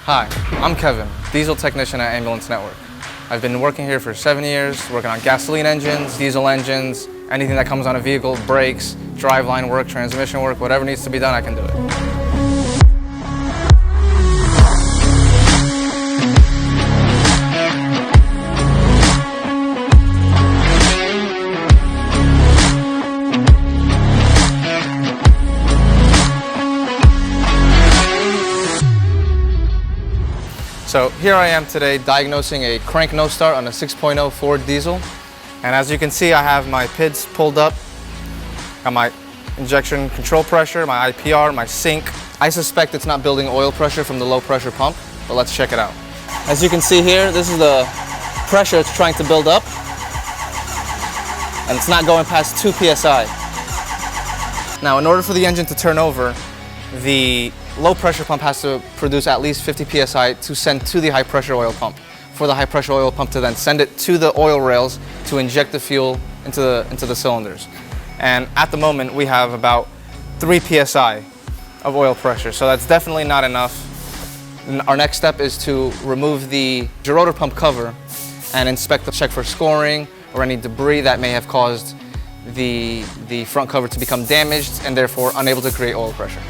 Hi, I'm Kevin, diesel technician at Ambulance Network. I've been working here for 7 years, working on gasoline engines, diesel engines, anything that comes on a vehicle, brakes, driveline work, transmission work, whatever needs to be done, I can do it. So here I am today diagnosing a crank no start on a 6.0 Ford diesel. And as you can see, I have my PIDs pulled up, got my injection control pressure, my IPR, my sync. I suspect it's not building oil pressure from the low pressure pump, but let's check it out. As you can see here, this is the pressure it's trying to build up, and it's not going past 2 psi. Now, in order for the engine to turn over, the low pressure pump has to produce at least 50 psi to send to the high pressure oil pump, for the high pressure oil pump to then send it to the oil rails to inject the fuel into the cylinders. And at the moment we have about 3 psi of oil pressure, so that's definitely not enough. And our next step is to remove the gerotor pump cover and check for scoring or any debris that may have caused the front cover to become damaged and therefore unable to create oil pressure.